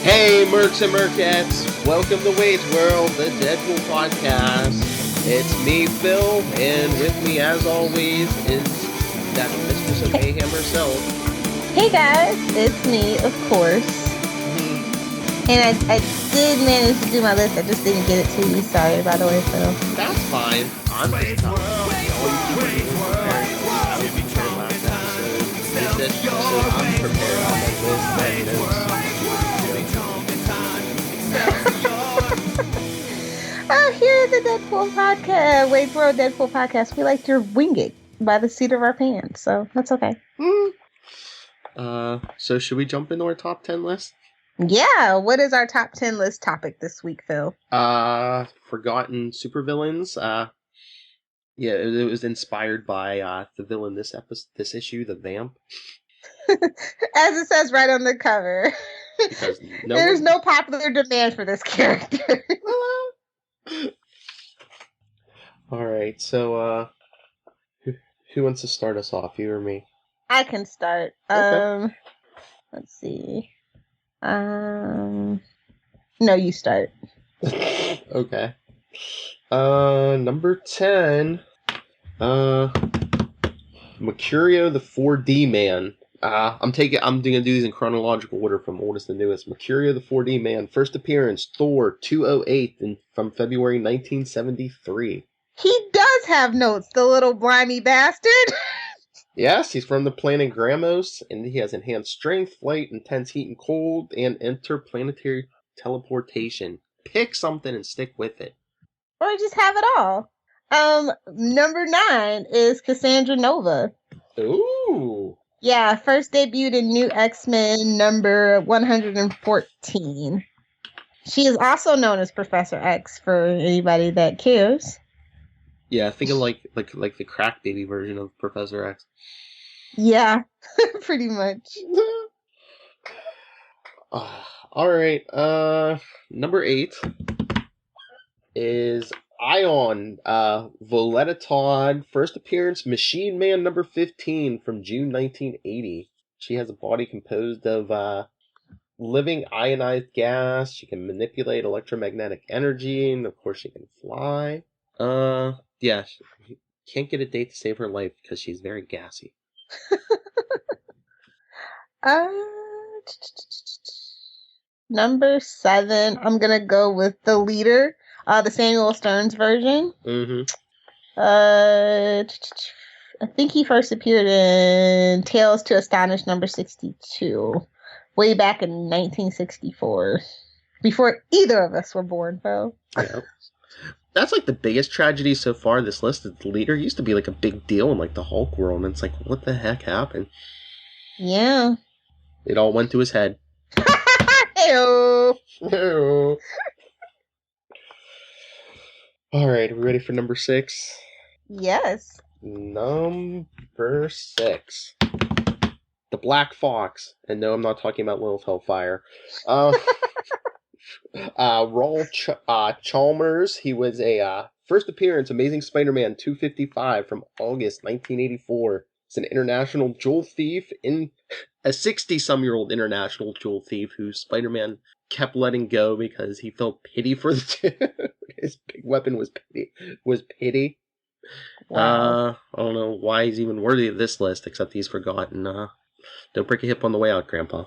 Hey, Mercs and Merkettes! Welcome to Wade's World, the Deadpool podcast. It's me, Phil, and with me, as always, is that Mistress of Mayhem herself. Hey guys, it's me, of course. And I did manage to do my list, I just didn't get it to you. Sorry, by the way, Phil. That's fine. I'm just telling you. I'm prepared on my list. Here at the Deadpool podcast, Wade's World Deadpool podcast, we like to wing it by the seat of our pants, so that's okay. So should we jump into our top 10 list? Yeah, what is our top 10 list topic this week, Phil? Forgotten supervillains. Yeah, it was inspired by the villain this issue, the Vamp. As it says right on the cover. Because there's no popular demand for this character. Alright, so who wants to start us off, you or me? I can start. Okay. Let's see. No, you start. Okay. Number 10. Mercurio the 4D Man. I'm gonna do these in chronological order from oldest to newest. Mercurio the 4D Man, first appearance, Thor 208 from February 1973. He does have notes, the little blimey bastard. Yes, he's from the planet Gramos, and he has enhanced strength, flight, intense heat and cold, and interplanetary teleportation. Pick something and stick with it. Or just have it all. Number 9 is Cassandra Nova. Ooh. Yeah, first debuted in New X-Men number 114. She is also known as Professor X for anybody that cares. Yeah, think of like the crack baby version of Professor X. Yeah, pretty much. Alright, number 8 is Ion, Voletta Todd, first appearance, Machine Man number 15 from June 1980. She has a body composed of living ionized gas. She can manipulate electromagnetic energy, and of course she can fly. Yeah, she can't get a date to save her life because she's very gassy. Number 7, I'm gonna go with the leader, the Samuel Stearns version. I think he first appeared in Tales to Astonish number 62, way back in 1964, before either of us were born, Phil. Yeah. That's like the biggest tragedy so far. This list of the leader used to be like a big deal in like the Hulk world, and it's like, what the heck happened? Yeah. It all went to his head. Heyo. Heyo. Alright, are we ready for number 6? Yes. Number 6. The Black Fox. And no, I'm not talking about Lilith Hellfire. Raul Chalmers. He was a first appearance, Amazing Spider-Man 255 from August 1984. He's an international jewel thief, a 60-some-year-old international jewel thief who Spider-Man kept letting go because he felt pity for the dude. His big weapon was pity. Wow. I don't know why he's even worthy of this list, except he's forgotten. Don't break a hip on the way out, Grandpa.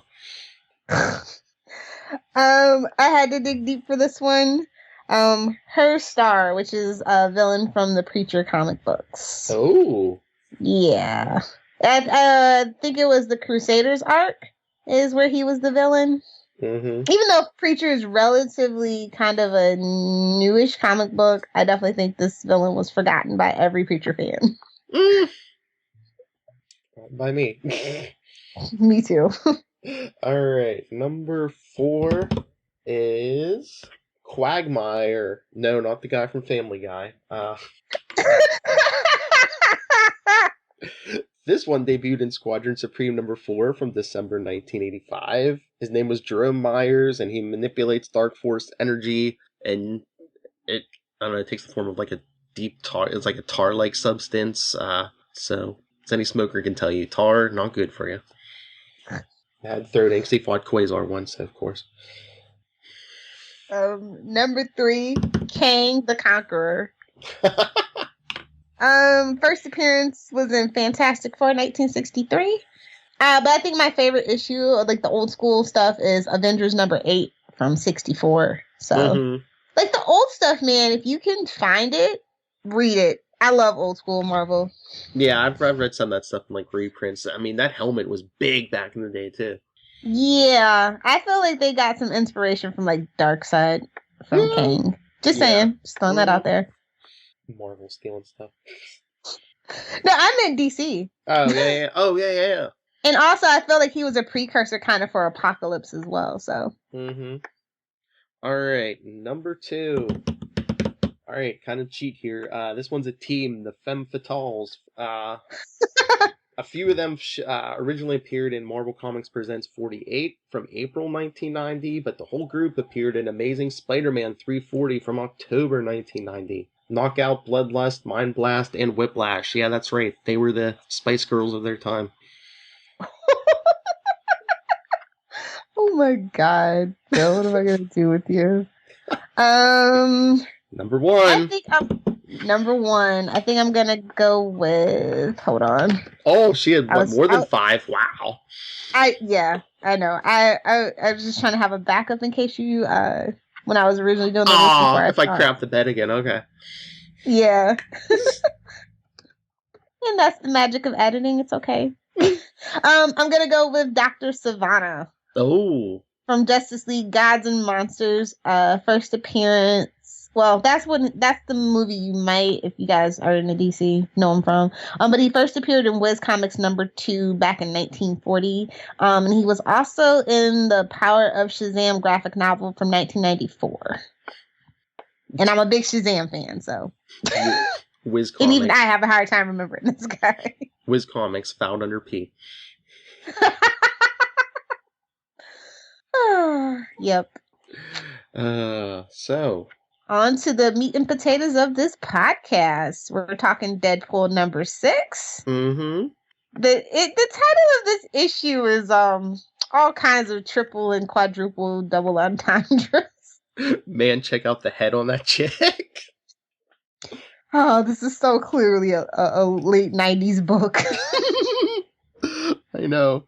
I had to dig deep for this one. Her Star, which is a villain from the Preacher comic books. Oh. Yeah. I think it was the Crusaders arc is where he was the villain. Mm-hmm. Even though Preacher is relatively kind of a newish comic book, I definitely think this villain was forgotten by every Preacher fan. By me. Me too. Alright, number 4 is Quagmire. No, not the guy from Family Guy. This one debuted in Squadron Supreme number 4 from December 1985. His name was Jerome Myers, and he manipulates Dark Force energy, and it takes the form of like a deep tar. It's like a tar-like substance. So as any smoker can tell you, tar, not good for you. I had third angsty fought Quasar once, of course. Number 3, Kang the Conqueror. First appearance was in Fantastic Four 1963. But I think my favorite issue, like the old school stuff, is Avengers number 8 from 64. So, like the old stuff, man, if you can find it, read it. I love old school Marvel. Yeah, I've read some of that stuff in like reprints. I mean, that helmet was big back in the day too. Yeah, I feel like they got some inspiration from like Darkseid from Kang. Just saying, just throwing that out there. Marvel stealing stuff. No, I meant DC. Oh yeah. Oh yeah. And also, I feel like he was a precursor kind of for Apocalypse as well. So. All right, number 2. All right, kind of cheat here. This one's a team, the Femme Fatales. A few of them originally appeared in Marvel Comics Presents 48 from April 1990, but the whole group appeared in Amazing Spider-Man 340 from October 1990. Knockout, Bloodlust, Mind Blast, and Whiplash. Yeah, that's right. They were the Spice Girls of their time. Oh my God. Bill, what am I going to do with you? Number 1. Number 1. I think I'm going to go with... Hold on. Oh, she had more than 5. Wow. I know. I was just trying to have a backup in case you... when I was originally doing the list before if I crap the bed again, okay. Yeah. And that's the magic of editing. It's okay. I'm going to go with Dr. Savannah. Oh. From Justice League Gods and Monsters, first appearance. Well, that's the movie you might, if you guys are in the DC, know him from. But he first appeared in Wiz Comics number 2 back in 1940. And he was also in the Power of Shazam graphic novel from 1994. And I'm a big Shazam fan, so. Wiz Comics. And even I have a hard time remembering this guy. Wiz Comics, found under P. Yep. So. On to the meat and potatoes of this podcast. We're talking Deadpool number 6. Mm-hmm. The title of this issue is all kinds of triple and quadruple double entendres. Man, check out the head on that chick. Oh, this is so clearly a late 90s book. I know.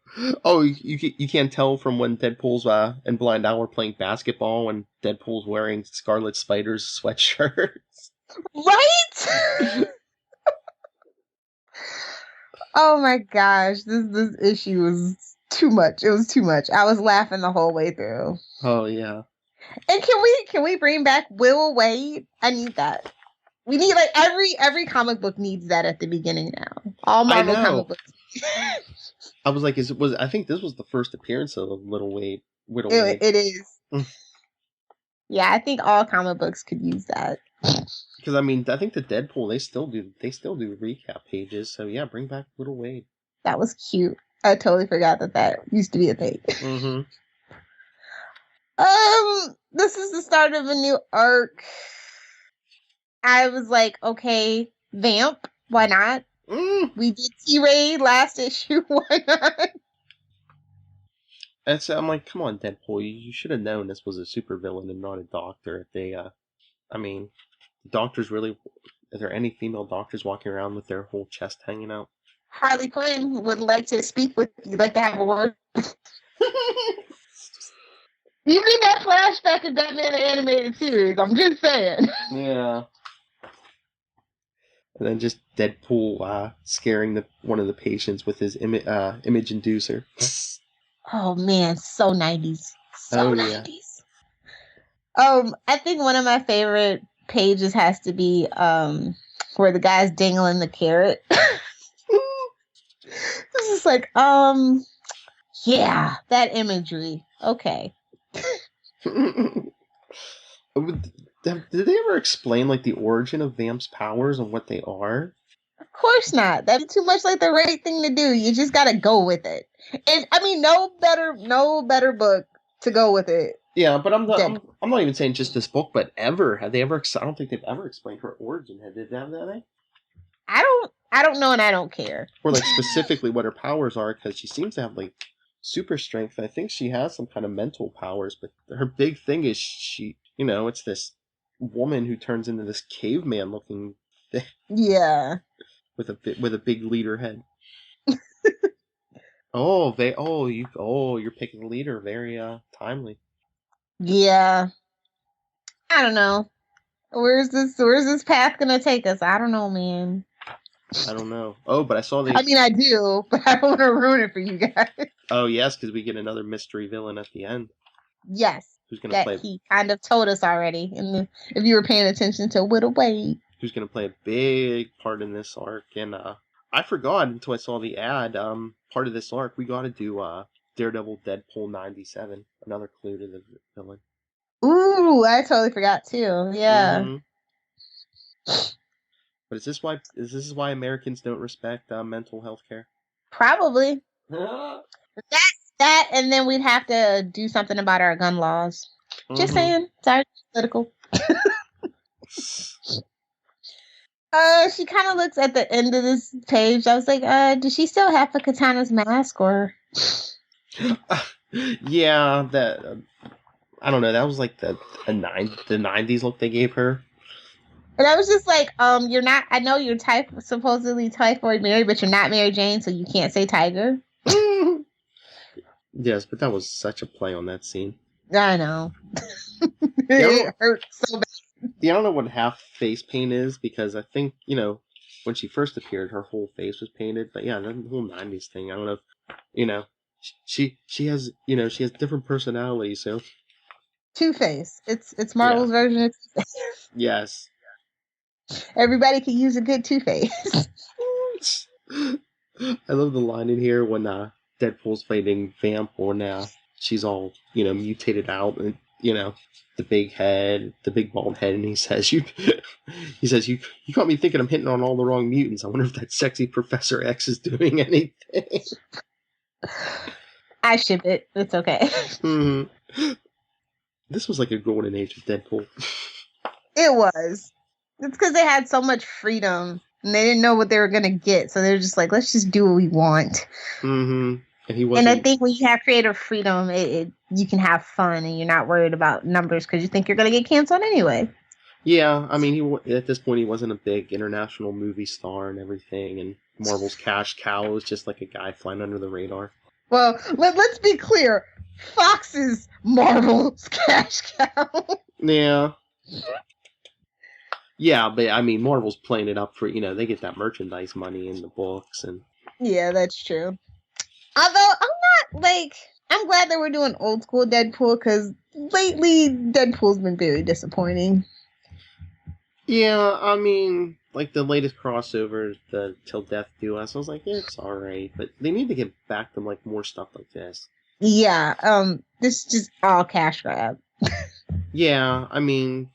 Oh, you can't tell from when Deadpool's and Blind Owl are playing basketball when Deadpool's wearing Scarlet Spider's sweatshirts. Right? Oh my gosh, this issue was too much. It was too much. I was laughing the whole way through. Oh yeah. And can we bring back Will Wade? I need that. We need like every comic book needs that at the beginning now. All Marvel comic books. I was like, I think this was the first appearance of Little Wade. It is. Yeah, I think all comic books could use that. Because I mean, I think the Deadpool they still do recap pages. So yeah, bring back Little Wade. That was cute. I totally forgot that used to be a thing. Mm-hmm. This is the start of a new arc. I was like, okay, Vamp, why not? We did T-Raid last issue, why not? And so I'm like, come on, Deadpool, you should have known this was a supervillain and not a doctor. I mean, doctors really, are there any female doctors walking around with their whole chest hanging out? Harley Quinn would like to speak with you, like to have a word. Even in that flashback of Batman the Animated Series, I'm just saying. Yeah. And then just Deadpool scaring one of the patients with his image inducer. Oh man, so 90s. So 90s. Yeah. I think one of my favorite pages has to be where the guy's dangling the carrot. This is like, yeah, that imagery. Okay. Did they ever explain like the origin of Vamp's powers and what they are? Of course not. That's too much like the right thing to do. You just gotta go with it. And I mean, no better book to go with it. Yeah, but I'm not even saying just this book, but ever have they ever? I don't think they've ever explained her origin. Did they have that? I don't know, and I don't care. Or like specifically what her powers are, because she seems to have like super strength. I think she has some kind of mental powers, but her big thing is she it's this woman who turns into this caveman looking thing Yeah. with a big leader head. You're picking the leader, very timely. Yeah. I don't know. Where's this path gonna take us? I don't know, man. I don't know. Oh, but I saw the. I mean, I do, but I don't want to ruin it for you guys. Oh yes, because we get another mystery villain at the end. Yes, Who's gonna that play? he kind of told us already. And if you were paying attention to Whittle Wade, Who's gonna play a big part in this arc? And I forgot until I saw the ad. Part of this arc, we got to do Daredevil, Deadpool '97. Another clue to the villain. Ooh, I totally forgot too. Yeah. Mm-hmm. But is this why Americans don't respect mental health care? Probably. That, and then we'd have to do something about our gun laws. Just saying. Sorry, political. She kind of looks at the end of this page. I was like, does she still have the Katana's mask, or? Yeah, that I don't know. That was like the '90s look they gave her. And I was just like, you're not. I know you're supposedly Typhoid Mary, but you're not Mary Jane, so you can't say Tiger. Yes, but that was such a play on that scene. I know. It hurt so bad. Yeah, I don't know what half face paint is, because I think, when she first appeared, her whole face was painted. But yeah, that whole '90s thing, I don't know. She has she has different personalities. So Two-Face. It's Marvel's version of Two-Face. Yes. Everybody can use a good Two-Face. I love the line in here when Deadpool's fighting Vamp, or now she's all mutated out, and the big head, the big bald head, and he says you got me thinking I'm hitting on all the wrong mutants. I wonder if that sexy Professor X is doing anything. I ship it. It's okay. Mm-hmm. This was like a golden age of Deadpool. It was. It's because they had so much freedom and they didn't know what they were gonna get, so they're just like, let's just do what we want. Mm-hmm. And he wasn't. And I think when you have creative freedom, you can have fun and you're not worried about numbers because you think you're gonna get canceled anyway. Yeah, I mean, at this point he wasn't a big international movie star and everything, and Marvel's cash cow was just like a guy flying under the radar. Well, let's be clear. Fox's Marvel's cash cow. Yeah. Yeah, but I mean, Marvel's playing it up for, they get that merchandise money in the books. And yeah, that's true. Although, I'm glad that we're doing old school Deadpool, because lately Deadpool's been very disappointing. Yeah, I mean, like the latest crossover, the Till Death Do Us, I was like, it's alright, but they need to get back to like more stuff like this. Yeah, this is just all cash grab. Yeah, I mean,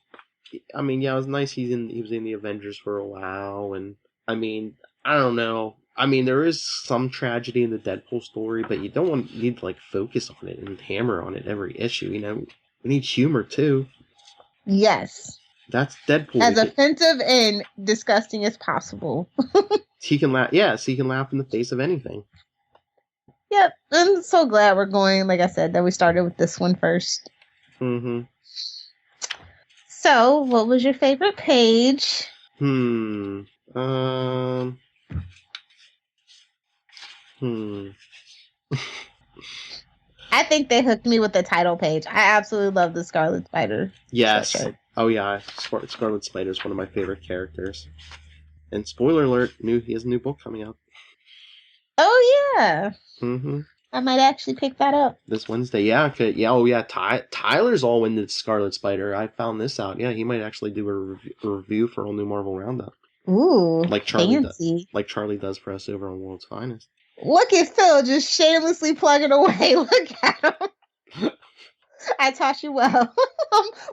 yeah, it was nice he was in the Avengers for a while, and I mean, I don't know. I mean, there is some tragedy in the Deadpool story, but you need to like focus on it and hammer on it every issue. We need humor too. Yes. That's Deadpool. As offensive and disgusting as possible. He can laugh. Yes, he can laugh in the face of anything. Yep. I'm so glad we're going, like I said, that we started with this one first. Mm-hmm. So, what was your favorite page? I think they hooked me with the title page. I absolutely love the Scarlet Spider. Yes. Sweatshirt. Oh yeah, Scarlet Spider is one of my favorite characters. And spoiler alert, he has a new book coming out. Oh yeah. Mm-hmm. I might actually pick that up this Wednesday. Yeah, oh yeah. Tyler's all into Scarlet Spider. I found this out. Yeah, he might actually do a review for a new Marvel Roundup. Ooh, like Charlie fancy. Like Charlie does for us over on World's Finest. Look at Phil just shamelessly plugging away. Look at him. I taught you well.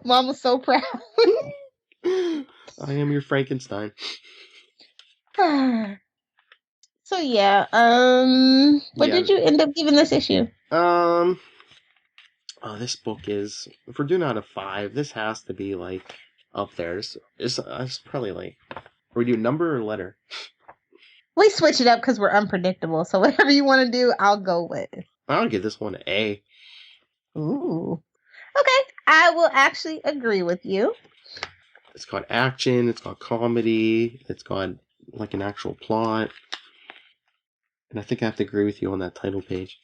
Mama's so proud. I am your Frankenstein. So yeah, what did you end up giving this issue? This book is, if we're doing out of 5, this has to be like up there. It's probably like, we do number or letter? We switch it up because we're unpredictable. So whatever you want to do, I'll go with. I'll give this one an A. Ooh, Okay, I will actually agree with you. It's got action, it's got comedy, it's got like an actual plot. And I think I have to agree with you on that title page.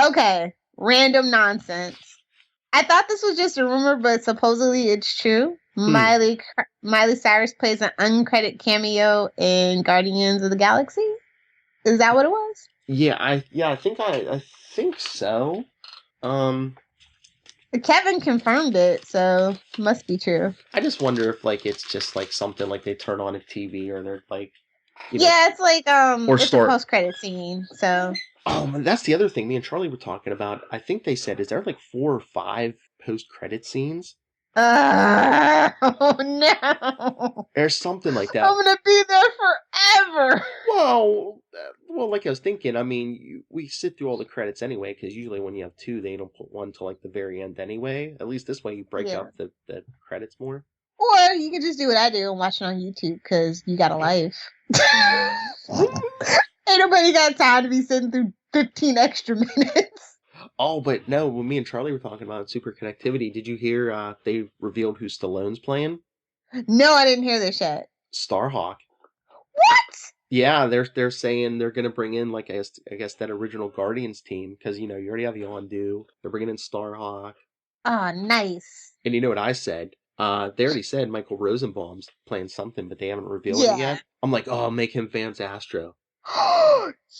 Okay, random nonsense. I thought this was just a rumor, but supposedly it's true. Miley Cyrus plays an uncredited cameo in Guardians of the Galaxy. Is that what it was? Yeah, I think so. Kevin confirmed it, so must be true. I just wonder if like it's just like something like they turn on a TV or they're like, yeah, it's like it's a post-credit scene. So that's the other thing me and Charlie were talking about. I think they said, is there like 4 or 5 post-credit scenes? Oh no! There's something like that. I'm gonna be there forever. Well, like I was thinking. I mean, we sit through all the credits anyway, because usually when you have 2, they don't put one till like the very end anyway. At least this way, you break up the credits more. Or you can just do what I do and watch it on YouTube because you got a life. Ain't nobody got time to be sitting through 15 extra minutes. Oh, but no, when me and Charlie were talking about super connectivity, did you hear they revealed who Stallone's playing? No, I didn't hear this yet. Starhawk. What? Yeah, they're saying they're gonna bring in like I guess that original Guardians team because you already have Yondu. They're bringing in Starhawk. Oh, nice. And you know what I said? They already said Michael Rosenbaum's playing something, but they haven't revealed it yet. I'm like, oh, make him Vance Astro.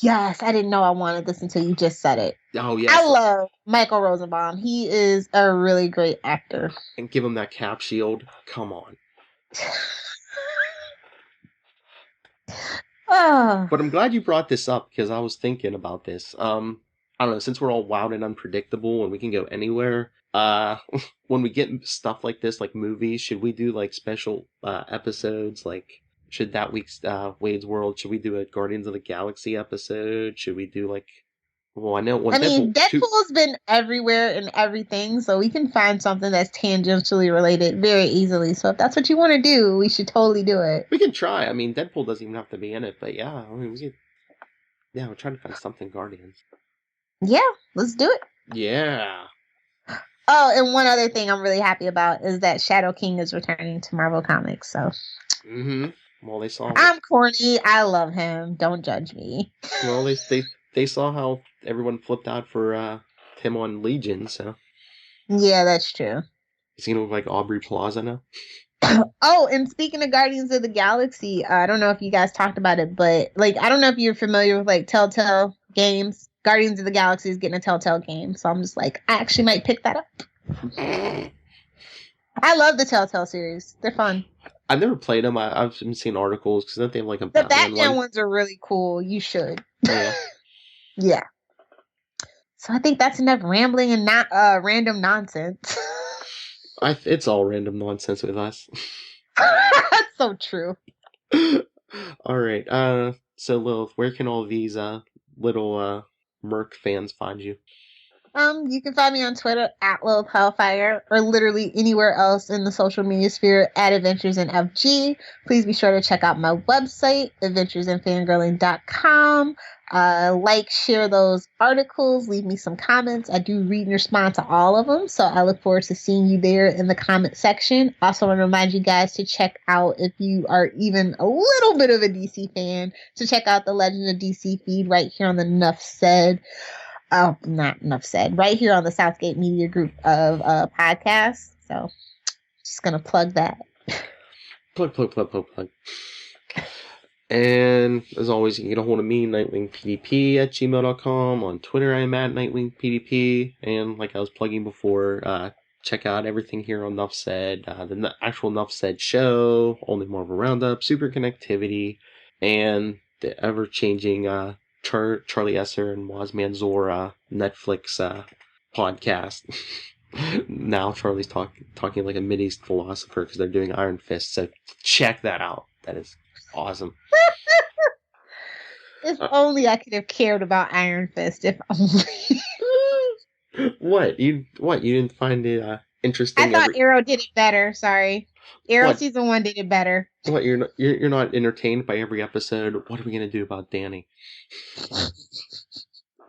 Yes, I didn't know I wanted this until you just said it. Oh, yeah. I love Michael Rosenbaum. He is a really great actor. And give him that cap shield. Come on. But I'm glad you brought this up because I was thinking about this. I don't know, since we're all wild and unpredictable and we can go anywhere, when we get stuff like this, like movies, should we do like special episodes? Like, should that week's Wade's World, should we do a Guardians of the Galaxy episode? Should we do like, well, I know. Deadpool's been everywhere and everything, so we can find something that's tangentially related very easily. So if that's what you want to do, we should totally do it. We can try. I mean, Deadpool doesn't even have to be in it, but yeah, I mean, we're trying to find something Guardians. Yeah, let's do it. Yeah. Oh, and one other thing I'm really happy about is that Shadow King is returning to Marvel Comics. So. Well, they saw. I'm corny. I love him. Don't judge me. Well, they saw how everyone flipped out for him on Legion, so. Yeah, that's true. He's gonna look like Aubrey Plaza now. Oh, and speaking of Guardians of the Galaxy, I don't know if you guys talked about it, but like I don't know if you're familiar with like Telltale games. Guardians of the Galaxy is getting a Telltale game, so I'm just like, I actually might pick that up. I love the Telltale series. They're fun. I've never played them. I've been seeing articles because they have like a the Batman ones are really cool. You should. Yeah. Yeah. So I think that's enough rambling and not random nonsense. It's all random nonsense with us. That's so true. All right. So Lilith, where can all these little Merc fans find you? You can find me on Twitter at Lilith Hellfire or literally anywhere else in the social media sphere at Adventures in FG. Please be sure to check out my website, adventuresinfangirling.com. Like, share those articles, leave me some comments. I do read and respond to all of them, so I look forward to seeing you there in the comment section. Also want to remind you guys to check out, if you are even a little bit of a DC fan, to check out the Legend of DC feed right here on the Nuff Said. Not enough said. Right here on the Southgate Media Group of podcasts. So, just gonna plug that. Plug. And as always, you can get a hold of me, nightwingpdp@gmail.com. On Twitter, I'm at nightwingpdp. And like I was plugging before, check out everything here on Nuff Said, the actual Nuff Said show, Only Marvel Roundup, Super Connectivity, and the ever-changing Charlie Esser and Waz Manzora Netflix podcast. Now Charlie's talking like a Mideast philosopher because they're doing Iron Fist. So check that out. That is awesome. If only I could have cared about Iron Fist. If only. What you didn't find it interesting? I thought Arrow did it better. Sorry, Arrow season 1 did it better. What, you're not entertained by every episode? What are we gonna do about Danny?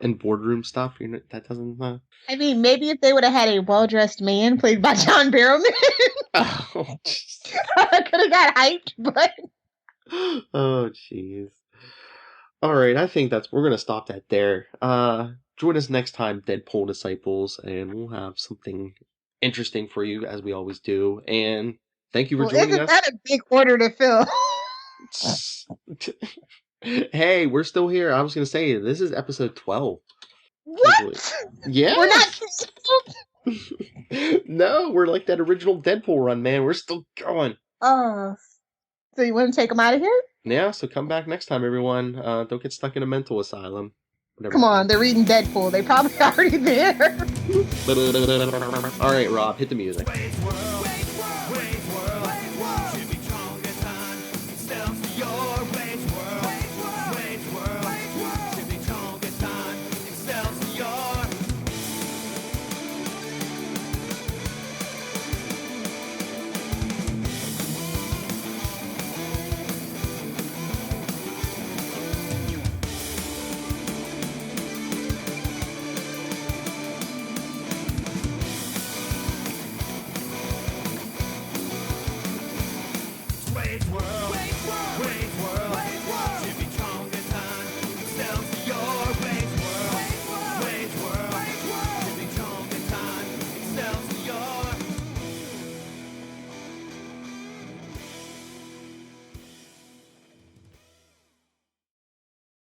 and boardroom stuff. That doesn't. I mean, maybe if they would have had a well-dressed man played by John Barrowman, Oh, I could have got hyped. But oh, jeez. All right, I think we're gonna stop that there. Join us next time, Deadpool Disciples, and we'll have something interesting for you as we always do. And thank you for joining isn't us. that a big order to fill? Hey, we're still here. I was gonna say this is episode 12. What? Yeah. We're not. No, we're like that original Deadpool run, man. We're still going. Oh, so you want to take them out of here? Yeah, so come back next time, everyone. Don't get stuck in a mental asylum. Whatever. Come on, they're reading Deadpool. They probably already there. All right, Rob, hit the music.